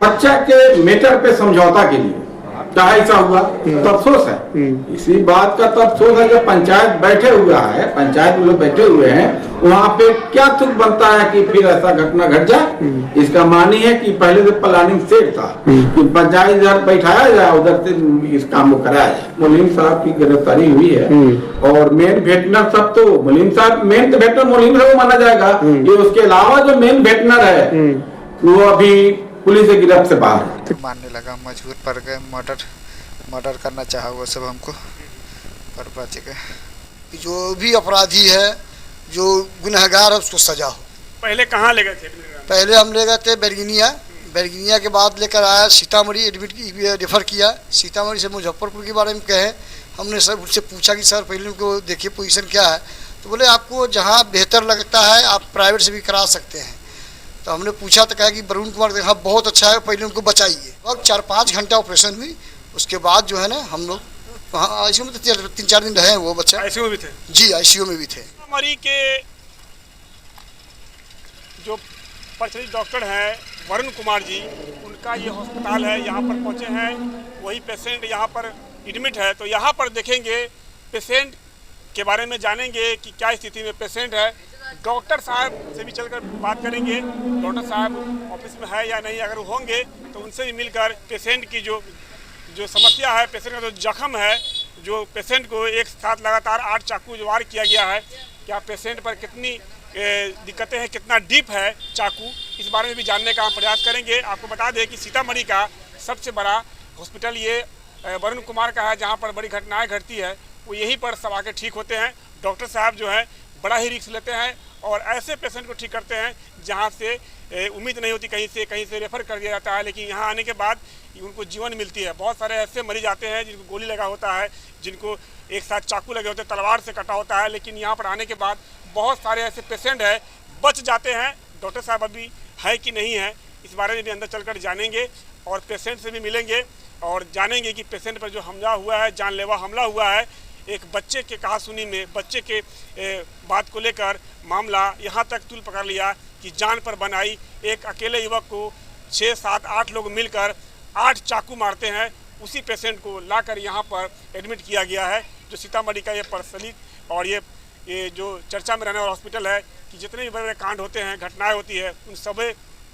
बच्चा के मैटर पे समझौता के लिए क्या ऐसा हुआ तो अफसोस है। इसी बात का तो अफसोस है कि पंचायत बैठे हुआ है, पंचायत में लोग बैठे हुए हैं, वहाँ पे क्या तुक बनता है कि फिर ऐसा घटना घट जाए। इसका मानी है कि पहले से प्लानिंग सेट था कि पंचायत इधर बैठाया जाए, उधर से इस काम को कराया जाए। मुलीम साहब की गिरफ्तारी हुई है और मेन वेटनर सब तो मुलीम साहब, मेन वेटनर मुलीम साहब माना जाएगा। ये उसके अलावा जो मेन वेटनर है वो अभी पुलिस की गिरफ्त से बाहर मानने लगा, मजबूर पड़ गए। मर्डर करना चाहा वो सब हमको पर बच गए। जो भी अपराधी है, जो गुनहगार है, उसको सजा हो। पहले कहाँ ले गए थे? पहले हम ले गए थे बेरगिनिया के बाद लेकर आया सीतामढ़ी, एडमिट रेफर किया। सीतामढ़ी से मुजफ्फरपुर के बारे में कहे, हमने सर उनसे पूछा कि सर पहले उनको देखिए पोजीशन क्या है, तो बोले आपको जहाँ बेहतर लगता है आप प्राइवेट से भी करा सकते हैं। तो हमने पूछा तो कहा कि वरुण कुमार हाँ बहुत अच्छा है, पहले उनको बचाइए। और 4-5 घंटा ऑपरेशन हुई, उसके बाद जो है ना हम लोग वहाँ आईसीयू में तो 3-4 दिन रहे हैं। वो बच्चा आईसीयू में भी थे? जी आईसीयू में भी थे। मरी के जो प्रचलित डॉक्टर हैं वरुण कुमार जी, उनका ये अस्पताल है, यहाँ पर पहुँचे हैं। वही पेशेंट यहाँ पर एडमिट है, तो यहाँ पर देखेंगे, पेशेंट के बारे में जानेंगे कि क्या स्थिति में पेशेंट है। डॉक्टर साहब से भी चलकर बात करेंगे, डॉक्टर साहब ऑफिस में है या नहीं, अगर होंगे तो उनसे भी मिलकर पेशेंट की जो समस्या है, पेशेंट का जो जख्म है, जो पेशेंट को एक साथ लगातार 8 चाकू वार किया गया है, क्या पेशेंट पर कितनी दिक्कतें हैं, कितना डीप है चाकू, इस बारे में भी जानने का हम प्रयास करेंगे। आपको बता दें कि सीतामढ़ी का सबसे बड़ा हॉस्पिटल ये वरुण कुमार का है, जहाँ पर बड़ी घटनाएँ घटती है वो यहीं पर सब आके ठीक होते हैं। डॉक्टर साहब जो है बड़ा ही रिस्क लेते हैं और ऐसे पेशेंट को ठीक करते हैं जहां से उम्मीद नहीं होती, कहीं से रेफर कर दिया जाता है, लेकिन यहां आने के बाद उनको जीवन मिलती है। बहुत सारे ऐसे मरीज आते हैं जिनको गोली लगा होता है, जिनको एक साथ चाकू लगे होते हैं, तलवार से कटा होता है, लेकिन यहाँ पर आने के बाद बहुत सारे ऐसे पेशेंट हैं बच जाते हैं। डॉक्टर साहब अभी है कि नहीं है, इस बारे में भी अंदर चलकर जानेंगे और पेशेंट से भी मिलेंगे और जानेंगे कि पेशेंट पर जो हमला हुआ है, जानलेवा हमला हुआ है, एक बच्चे के कहासुनी में बच्चे के बात को लेकर मामला यहाँ तक तूल पकड़ लिया कि जान पर बनाई। एक अकेले युवक को 6, 7, 8 लोग मिलकर 8 चाकू मारते हैं। उसी पेशेंट को लाकर यहाँ पर एडमिट किया गया है, जो सीतामढ़ी का ये प्रचलित और ये जो चर्चा में रहने वाला हॉस्पिटल है कि जितने भी बड़े बड़े कांड होते हैं, घटनाएँ होती है, उन सब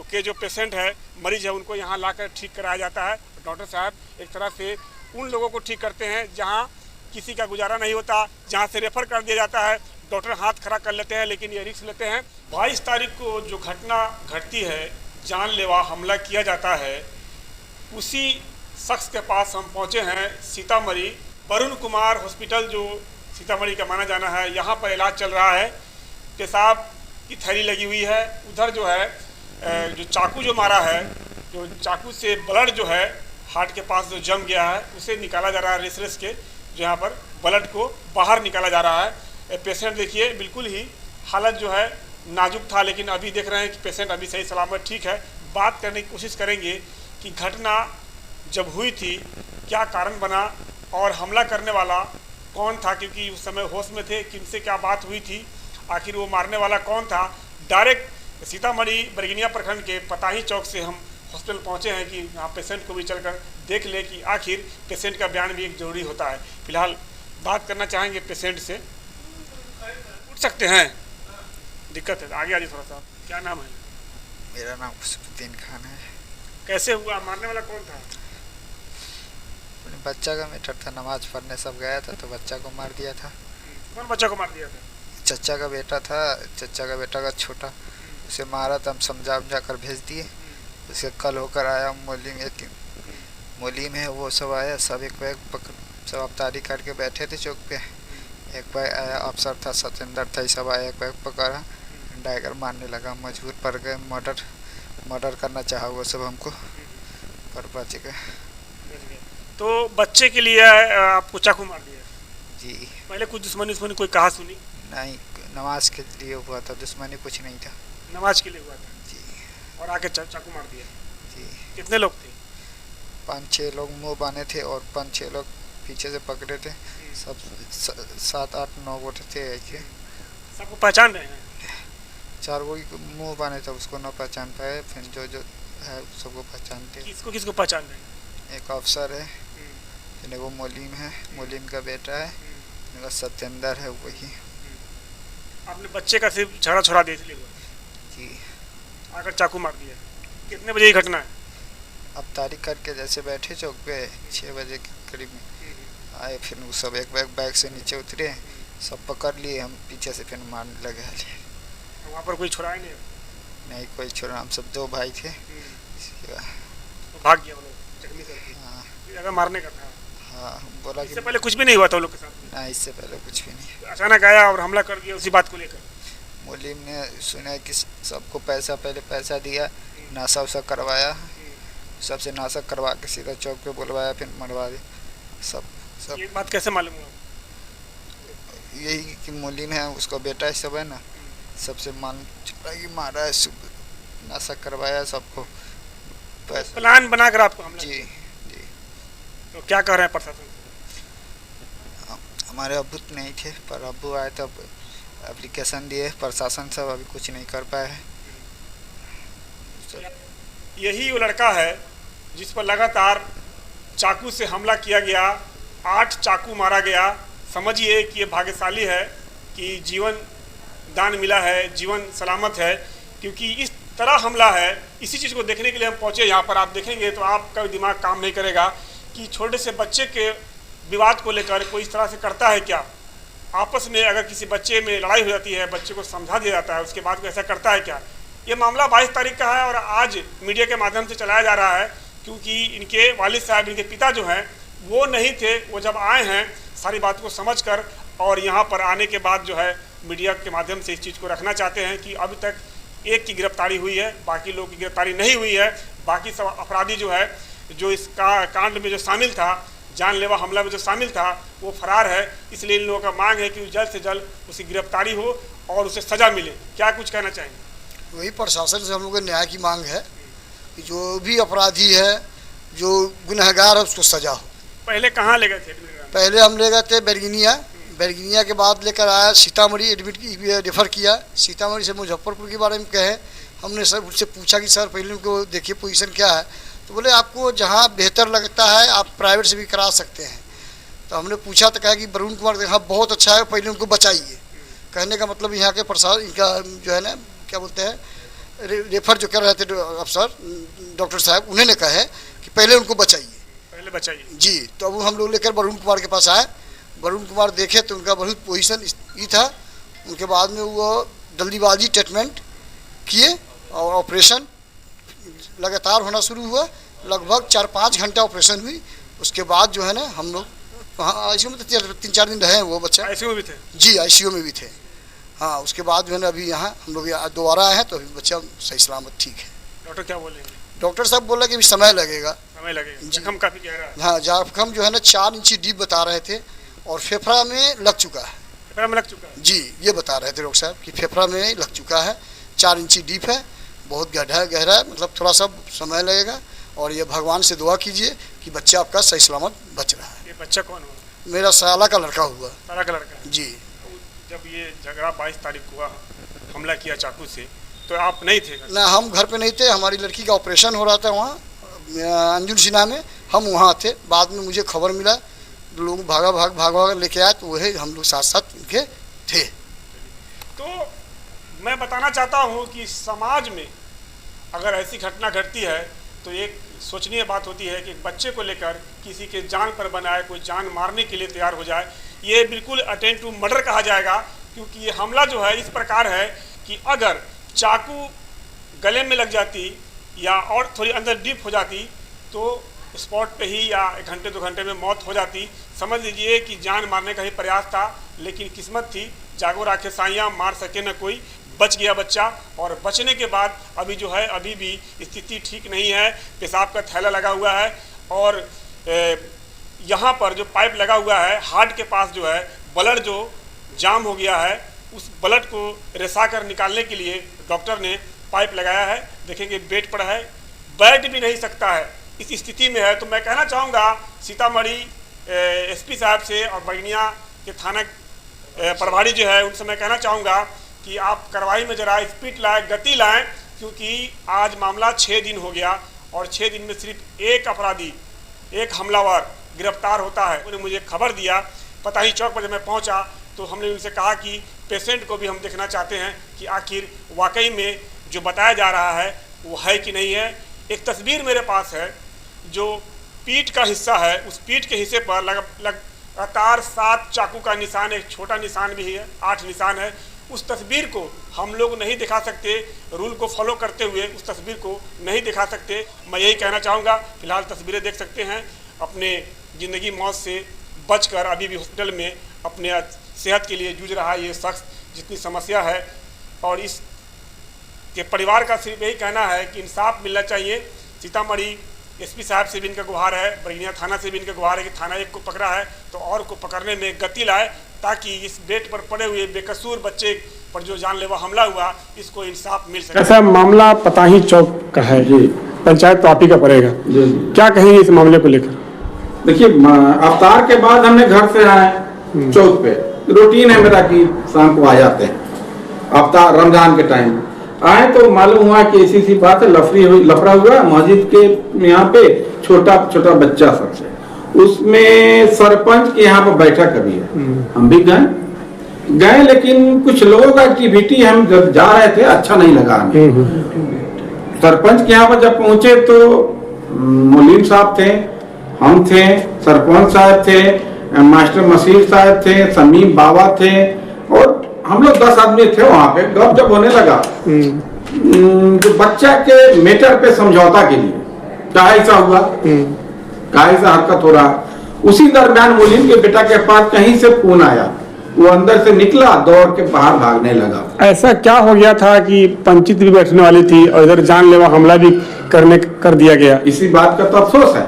के जो पेशेंट है, मरीज है, उनको यहाँ लाकर ठीक कराया जाता है। डॉक्टर साहब एक तरह से उन लोगों को ठीक करते हैं जहाँ किसी का गुजारा नहीं होता, जहां से रेफर कर दिया जाता है, डॉक्टर हाथ खड़ा कर लेते हैं, लेकिन ये रिस्क लेते हैं। 22 तारीख को जो घटना घटती है, जानलेवा हमला किया जाता है, उसी शख्स के पास हम पहुंचे हैं सीतामढ़ी। वरुण कुमार हॉस्पिटल जो सीतामढ़ी का माना जाना है, यहाँ पर इलाज चल रहा है। पेशाब की थैली लगी हुई है, उधर जो है जो चाकू जो मारा है, जो चाकू से ब्लड जो है हार्ट के पास जो जम गया है, उसे निकाला जा रहा है रेस के, यहाँ पर ब्लड को बाहर निकाला जा रहा है। पेशेंट देखिए बिल्कुल ही हालत जो है नाजुक था, लेकिन अभी देख रहे हैं कि पेशेंट अभी सही सलामत ठीक है। बात करने की कोशिश करेंगे कि घटना जब हुई थी क्या कारण बना और हमला करने वाला कौन था, क्योंकि उस समय होश में थे, किनसे क्या बात हुई थी, आखिर वो मारने वाला कौन था। डायरेक्ट सीतामढ़ी बेरगिनिया प्रखंड के पताही चौक से हम हॉस्पिटल पहुंचे हैं कि यहाँ पेशेंट को भी चलकर देख ले कि आखिर पेशेंट का बयान भी एक जरूरी होता है। फिलहाल बात करना चाहेंगे पेशेंट से। उठ सकते हैं? दिक्कत है, आगे आइए थोड़ा सा। क्या नाम है? मेरा नाम खुशबुद्दीन खान है। कैसे हुआ, मारने वाला कौन था? बच्चा का मैटर था, नमाज पढ़ने सब गया था तो बच्चा को मार दिया था। कौन बच्चा को मार दिया था? चचा का बेटा था, चचा का बेटा का छोटा, उसे मारा था। हम समझा कर भेज दिए। उसे कल होकर आया मोली में वो सब आया, सब एक बैग पकड़, सब अफ्तारी करके बैठे थे चौक पे। एक बैग आया, अफसर था, सतेंद्र था, सब आया, एक बैग पकड़ा, डायगर मारने लगा, मजबूर पड़ गए। मर्डर करना चाहा वो सब हमको पर बच गए। तो बच्चे के लिए आपको चाकू मार दिया? जी। पहले कुछ दुश्मनी कोई कहा सुनी? नहीं, नमाज के लिए हुआ था, दुश्मनी कुछ नहीं था। नमाज के लिए हुआ था जी। और आके चाकू मार दिया? जी। कितने लोग थे? 5-6 लोग मुंह बांधे थे और 5-6 लोग पीछे से पकड़े थे। सब 7-8-9 गोटे थे ऐसे। सबको पहचान रहे हैं? 4 वो मुंह बांधे थे, उसको न पहचान पाए। फिर जो है, सबको पहचानते हैं। किसको किसको पहचान रहे हैं? एक अफसर है, फिर वो मोलिम है, मोलिम का बेटा है, मेरा सत्येंद्र है वही। आपने बच्चे का सिर्फ झगड़ा छोड़ा दे इसलिए जी आकर चाकू मार दिया। कितने बजे की घटना है? अब तारीख करके जैसे बैठे चौक पे 6 बजे के करीब में आए, फिर वो सब एक बैग से नीचे उतरे, सब पकड़ लिए, हम पीछे से फिर मारने लगे। वहाँ पर कोई छुड़ाया नहीं कोई छोड़ा, हम सब 2 भाई थे। तो भाग गया वो लोग जख्मी करके। हाँ अगर मारने का था। हाँ, बोला कि इससे पहले कुछ भी नहीं हुआ था वो लोग के साथ? ना, इससे पहले कुछ भी नहीं। अचानक आया और हमला कर दिया उसी बात को लेकर। मोलिम ने सुना कि सबको पहले पैसा दिया, नाशा उसा करवाया, सबसे नाशा करवा के सीधा चौक पे बुलवाया, फिर मरवा दिया सब। ये बात कैसे मालूम हुआ? यही कि मोलिम है, उसका बेटा सब है ना, सबसे मान चुका कि मारा है, नाशा करवाया सबको पैसा। प्लान बनाकर आपको हमला? जी। तो क्या कह रहे हैं प्रशासन? हमारे अब्बू नहीं थे, पर अब्बू आए तब एप्लीकेशन दिए, प्रशासन सब अभी कुछ नहीं कर पाए हैं। यही वो लड़का है जिस पर लगातार चाकू से हमला किया गया, 8 चाकू मारा गया। समझिए कि ये भाग्यशाली है कि जीवन दान मिला है, जीवन सलामत है, क्योंकि इस तरह हमला है। इसी चीज़ को देखने के लिए हम पहुँचे यहाँ पर। आप देखेंगे तो आपका दिमाग काम नहीं करेगा कि छोटे से बच्चे के विवाद को लेकर कोई इस तरह से करता है क्या। आपस में अगर किसी बच्चे में लड़ाई हो जाती है, बच्चे को समझा दिया जाता है, उसके बाद कोई ऐसा करता है क्या। ये मामला 22 तारीख का है और आज मीडिया के माध्यम से चलाया जा रहा है, क्योंकि इनके वालिद साहब, इनके पिता जो हैं वो नहीं थे। वो जब आए हैं सारी बात को समझकर, और यहाँ पर आने के बाद जो है मीडिया के माध्यम से इस चीज़ को रखना चाहते हैं कि अभी तक एक की गिरफ्तारी हुई है, बाकी लोगों की गिरफ्तारी नहीं हुई है। बाकी सब अपराधी जो है, जो इस कांड में जो शामिल था, जानलेवा हमला में जो शामिल था, वो फरार है। इसलिए इन लोगों का मांग है कि जल्द से जल्द उसकी गिरफ्तारी हो और उसे सज़ा मिले। क्या कुछ कहना चाहेंगे? वही प्रशासन से हम लोग न्याय की मांग है कि जो भी अपराधी है, जो गुनहगार है, उसको सजा हो। पहले कहाँ ले गए थे? पहले हम ले गए थे बेरगिनिया के बाद लेकर आया सीतामढ़ी, रेफर किया। सीतामढ़ी से मुजफ्फरपुर के बारे में कहे, हमने सर उससे पूछा कि सर पहले उनको देखिए पोजीशन क्या है, तो बोले आपको जहाँ बेहतर लगता है आप प्राइवेट से भी करा सकते हैं। तो हमने पूछा तो कहा कि वरुण कुमार हाँ बहुत अच्छा है, पहले उनको बचाइए। कहने का मतलब यहाँ के प्रशासन, इनका जो है ना क्या बोलते हैं, रेफर जो कर रहे थे अफसर डॉक्टर साहब, उन्होंने कहा कि पहले उनको बचाइए जी। तो अब हम लोग लेकर वरुण कुमार के पास आए। वरुण कुमार देखे तो उनका बहुत पोजीशन ही था। उनके बाद में वो जल्दीबाजी ट्रीटमेंट किए और ऑपरेशन लगातार होना शुरू हुआ। लगभग 4-5 घंटा ऑपरेशन हुई। उसके बाद जो है ना हम लोग वहाँ ICU में तो 3-4 दिन रहे वो बच्चा। ICU में भी थे? जी, ICU में भी थे। हाँ, उसके बाद जो है ना अभी यहाँ हम लोग दोबारा आए हैं तो अभी बच्चा सही सलामत ठीक है। डॉक्टर क्या बोलेंगे? डॉक्टर साहब बोला कि अभी समय लगेगा। जख्म काफी गहरा है? हाँ, जख्म जो है ना 4 इंची डीप बता रहे थे और फेफड़ा में लग चुका है। फेफड़ा में लग चुका है? जी, ये बता रहे थे डॉक्टर साहब कि फेफड़ा में लग चुका है, 4 इंची डीप है, बहुत गहरा है, मतलब थोड़ा सा समय लगेगा। और ये भगवान से दुआ कीजिए कि बच्चा आपका सही सलामत बच रहा है। ये बच्चा कौन हुआ? मेरा साला का लड़का हुआ। साला का लड़का? जी। जब ये झगड़ा 22 तारीख हुआ, हमला किया चाकू से, तो आप नहीं थे? ना, हम घर पे नहीं थे। हमारी लड़की का ऑपरेशन हो रहा था वहाँ अंजुल सिन्हा में, हम वहाँ थे। बाद में मुझे खबर मिला, लोग भागा लेके आए, तो वही हम लोग साथ साथ उनके थे। तो मैं बताना चाहता हूँ कि समाज में अगर ऐसी घटना घटती है तो एक सोचनीय बात होती है कि बच्चे को लेकर किसी के जान पर बनाए, कोई जान मारने के लिए तैयार हो जाए, ये बिल्कुल अटेम्प्ट टू मर्डर कहा जाएगा। क्योंकि ये हमला जो है इस प्रकार है कि अगर चाकू गले में लग जाती या और थोड़ी अंदर डीप हो जाती तो स्पॉट पे ही या 1 घंटे 2 घंटे में मौत हो जाती। समझ लीजिए कि जान मारने का ही प्रयास था, लेकिन किस्मत थी, जागो राखे साइयाँ, मार सके न कोई, बच गया बच्चा। और बचने के बाद अभी जो है अभी भी स्थिति ठीक नहीं है, पेशाब का थैला लगा हुआ है और यहाँ पर जो पाइप लगा हुआ है हार्ट के पास जो है ब्लड जो जाम हो गया है, उस ब्लड को रिसा कर निकालने के लिए डॉक्टर ने पाइप लगाया है। देखेंगे बेड पर है, बैठ भी नहीं सकता है, इस स्थिति में है। तो मैं कहना चाहूँगा सीतामढ़ी SP साहब से और बैगनिया के थाना प्रभारी जो है उनसे मैं कहना चाहूँगा कि आप कार्रवाई में ज़रा स्पीड लाएँ, गति लाएँ, क्योंकि आज मामला 6 दिन हो गया और 6 दिन में सिर्फ एक अपराधी, एक हमलावर गिरफ्तार होता है। उन्होंने मुझे खबर दिया, पताही चौक पर जब मैं पहुंचा तो हमने उनसे कहा कि पेशेंट को भी हम देखना चाहते हैं कि आखिर वाकई में जो बताया जा रहा है वो है कि नहीं है। एक तस्वीर मेरे पास है जो पीठ का हिस्सा है, उस पीठ के हिस्से पर लगातार 7 चाकू का निशान, एक छोटा निशान भी है, 8 निशान है। उस तस्वीर को हम लोग नहीं दिखा सकते, रूल को फॉलो करते हुए उस तस्वीर को नहीं दिखा सकते। मैं यही कहना चाहूँगा, फिलहाल तस्वीरें देख सकते हैं। अपने ज़िंदगी मौत से बचकर अभी भी हॉस्पिटल में अपने सेहत के लिए जूझ रहा है ये शख्स। जितनी समस्या है और इस के परिवार का सिर्फ यही कहना है कि इंसाफ मिलना चाहिए। सीतामढ़ी एसपी साहब से भी इनका गुहार है, बरगनिया थाना से भी इनका गुहार है कि थाना एक को पकड़ा है तो और को पकड़ने में गति लाए, ताकि इस बेड पर पड़े हुए बेकसूर बच्चे पर जो जानलेवा हमला हुआ इसको इंसाफ मिल सके। ऐसा मामला पताही चौक का है जी, पंचायत तो आप ही का पड़ेगा जी। क्या कहेंगे इस मामले को लेकर? देखिए, अवतार के बाद हमने घर से आए चौक पे, रूटीन है मेरा कि शाम को आ जाते हैं। अवतार रमजान के टाइम आए तो मालूम हुआ कि ऐसी सी बात है, लफड़ा हुआ मस्जिद के यहाँ पे, छोटा छोटा बच्चा सबसे, उसमें सरपंच के यहाँ पर बैठक अभी है। हम भी गए लेकिन कुछ लोगों का एक्टिविटी, हम जब जा रहे थे अच्छा नहीं लगा हमें। सरपंच के यहाँ पर जब पहुंचे तो मुलीम साहब थे, हम थे, सरपंच साहब थे, मास्टर मसीह साहब थे, समीम बाबा थे और हम लोग 10 आदमी थे वहां पे। गप जब होने लगा तो बच्चा के मैटर पे समझौता के लिए क्या ऐसा हुआ, क्या ऐसा हरकत हो रहा, उसी दरमियान मुलीम के बेटा के पास कहीं से फोन आया, वो अंदर से निकला, दौड़ के बाहर भागने लगा। ऐसा क्या हो गया था कि पंचायत भी बैठने वाली थी और इधर जानलेवा हमला भी कर दिया गया? इसी बात का तो अफसोस है,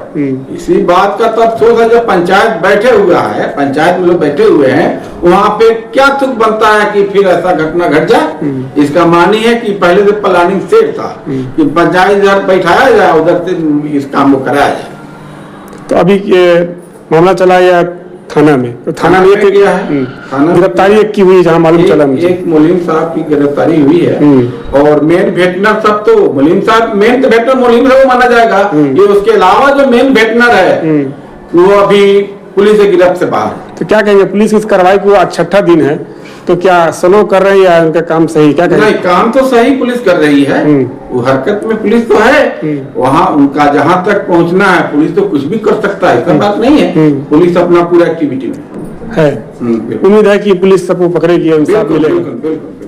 इसी बात का तो अफसोस है जब पंचायत बैठे हुआ है, पंचायत में लोग बैठे हुए हैं, वहाँ पे क्या तुक बनता है कि फिर ऐसा घटना घट जाए। इसका मानी है कि पहले से प्लानिंग सेट था कि पंचायत इधर बैठाया जाए, उधर से इस काम को कराया जाए। तो अभी मामला चला या थाना में? तो थाना में गया है, गिरफ्तारी एक की हुई जहाँ मालूम चला मुझे, एक मुलीम साहब की गिरफ्तारी हुई है और मेन वेटनर सब तो मुलीम साहब, मेन वेटनर मुलीम है वो माना जाएगा। ये उसके अलावा जो मेन वेटनर है वो अभी पुलिस की गिरफ्त से बाहर। तो क्या कहेंगे, पुलिस इस कार्रवाई को आज 6ठा दिन है तो क्या स्लो कर रहे हैं या उनका काम सही? क्या कहेंगे? नहीं, काम तो सही पुलिस कर रही है, वो हरकत में पुलिस तो है, वहाँ उनका जहाँ तक पहुँचना है पुलिस तो कुछ भी कर सकता है, ऐसा बात नहीं है। पुलिस अपना पूरा एक्टिविटी में है, उम्मीद है कि पुलिस सबको पकड़ेगी और इंसाफ मिलेगा। बिल्कुल।